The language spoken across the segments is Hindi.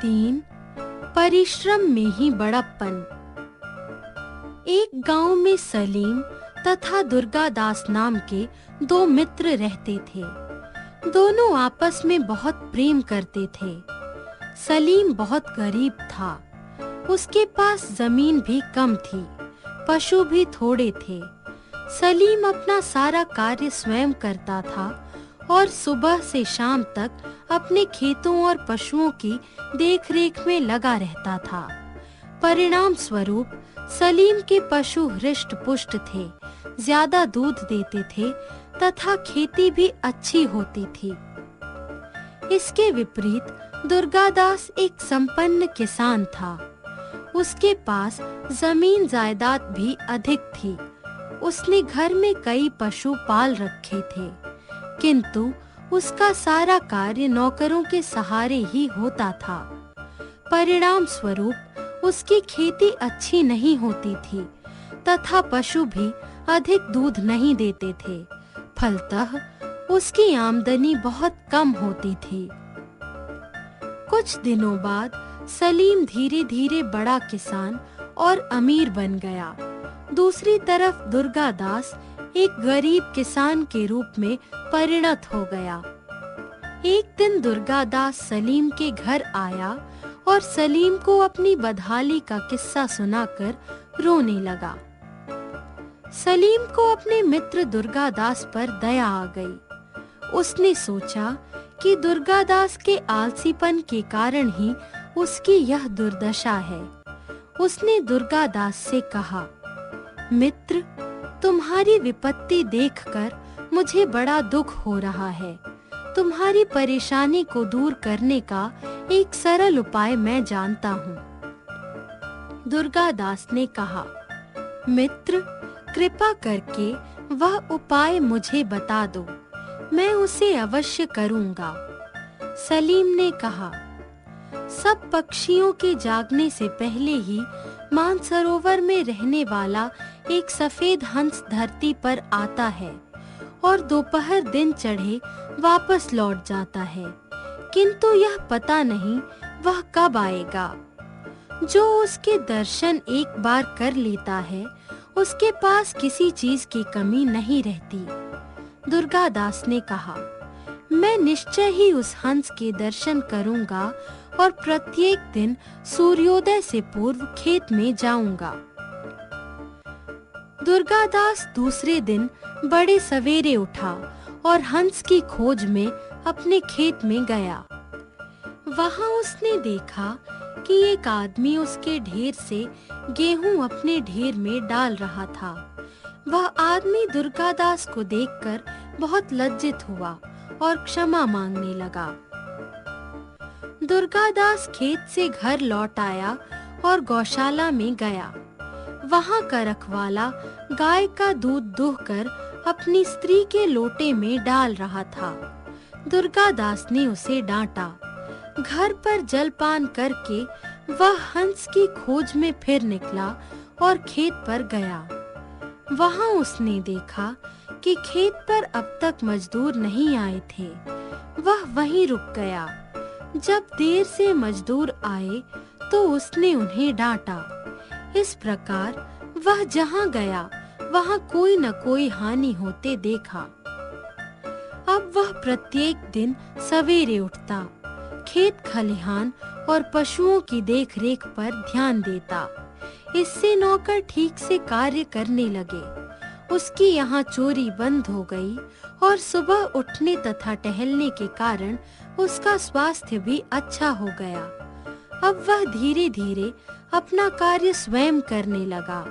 3 परिश्रम में ही बड़प्पन। एक गांव में सलीम तथा दुर्गादास नाम के 2 मित्र रहते थे। दोनों आपस में बहुत प्रेम करते थे। सलीम बहुत गरीब था। उसके पास जमीन भी कम थी, पशु भी थोड़े थे। सलीम अपना सारा कार्य स्वयं करता था और सुबह से शाम तक अपने खेतों और पशुओं की देखरेख में लगा रहता था। परिणाम स्वरूप सलीम के पशु हृष्ट-पुष्ट थे, ज्यादा दूध देते थे तथा खेती भी अच्छी होती थी। इसके विपरीत दुर्गादास एक संपन्न किसान था। उसके पास जमीन जायदाद भी अधिक थी। उसने घर में कई पशु पाल रखे थे, किंतु उसका सारा कार्य नौकरों के सहारे ही होता था। परिणाम स्वरूप उसकी खेती अच्छी नहीं होती थी तथा पशु भी अधिक दूध नहीं देते थे। फलतः उसकी आमदनी बहुत कम होती थी। कुछ दिनों बाद सलीम धीरे-धीरे बड़ा किसान और अमीर बन गया। दूसरी तरफ दुर्गादास एक गरीब किसान के रूप में परिणत हो गया। एक दिन दुर्गादास सलीम के घर आया और सलीम को अपनी बदहाली का किस्सा सुनाकर रोने लगा। सलीम को अपने मित्र दुर्गादास पर दया आ गई। उसने सोचा कि दुर्गादास के आलसीपन के कारण ही उसकी यह दुर्दशा है। उसने दुर्गादास से कहा, मित्र, तुम्हारी विपत्ति देखकर मुझे बड़ा दुख हो रहा है। तुम्हारी परेशानी को दूर करने का एक सरल उपाय मैं जानता हूँ। दुर्गादास ने कहा, मित्र, कृपा करके वह उपाय मुझे बता दो, मैं उसे अवश्य करूँगा। सलीम ने कहा, सब पक्षियों के जागने से पहले ही मानसरोवर में रहने वाला एक सफेद हंस धरती पर आता है और दोपहर दिन चढ़े वापस लौट जाता है, किंतु यह पता नहीं वह कब आएगा। जो उसके दर्शन एक बार कर लेता है, उसके पास किसी चीज की कमी नहीं रहती। दुर्गादास ने कहा, मैं निश्चय ही उस हंस के दर्शन करूंगा और प्रत्येक दिन सूर्योदय से पूर्व खेत में जाऊंगा। दुर्गादास दूसरे दिन बड़े सवेरे उठा और हंस की खोज में अपने खेत में गया। वहां उसने देखा कि एक आदमी उसके ढेर से गेहूं अपने ढेर में डाल रहा था। वह आदमी दुर्गादास को देखकर बहुत लज्जित हुआ और क्षमा मांगने लगा। दुर्गादास खेत से घर लौट आया और गौशाला में गया। वहां का रखवाला गाय का दूध दूहकर अपनी स्त्री के लोटे में डाल रहा था। दुर्गादास ने उसे डांटा। घर पर जलपान करके वह हंस की खोज में फिर निकला और खेत पर गया। वहां उसने देखा कि खेत पर अब तक मजदूर नहीं आए थे। वह वहीं रुक गया। जब देर से मजदूर आए तो उसने उन्हें डांटा। इस प्रकार वह जहां गया वहां कोई न कोई हानि होते देखा। अब वह प्रत्येक दिन सवेरे उठता, खेत खलिहान और पशुओं की देखरेख पर ध्यान देता। इससे नौकर ठीक से कार्य करने लगे। उसकी यहाँ चोरी बंद हो गई और सुबह उठने तथा टहलने के कारण उसका स्वास्थ्य भी अच्छा हो गया। अब वह धीरे-धीरे अपना कार्य स्वयं करने लगा।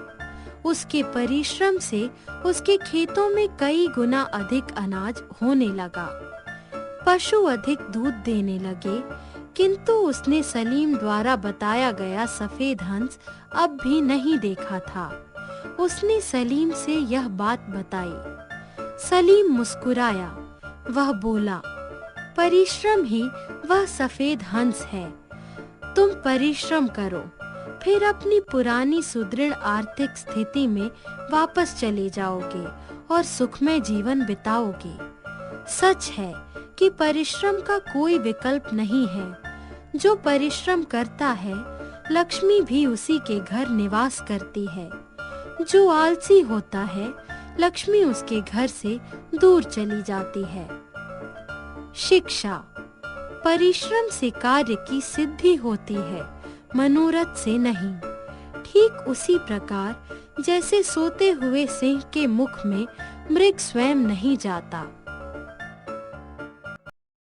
उसके परिश्रम से उसके खेतों में कई गुना अधिक अनाज होने लगा। पशु अधिक दूध देने लगे, किंतु उसने सलीम द्वारा बताया गया सफेद हंस अब भी नहीं देखा था। उसने सलीम से यह बात बताई। सलीम मुस्कुराया। वह बोला, परिश्रम ही वह सफेद हंस है। तुम परिश्रम करो, फिर अपनी पुरानी सुदृढ़ आर्थिक स्थिति में वापस चले जाओगे और सुखमय जीवन बिताओगे। सच है कि परिश्रम का कोई विकल्प नहीं है। जो परिश्रम करता है, लक्ष्मी भी उसी के घर निवास करती है। जो आलसी होता है, लक्ष्मी उसके घर से दूर चली जाती है। शिक्षा। परिश्रम से कार्य की सिद्धि होती है, मनोरथ से नहीं। ठीक उसी प्रकार जैसे सोते हुए सिंह के मुख में मृग स्वयं नहीं जाता,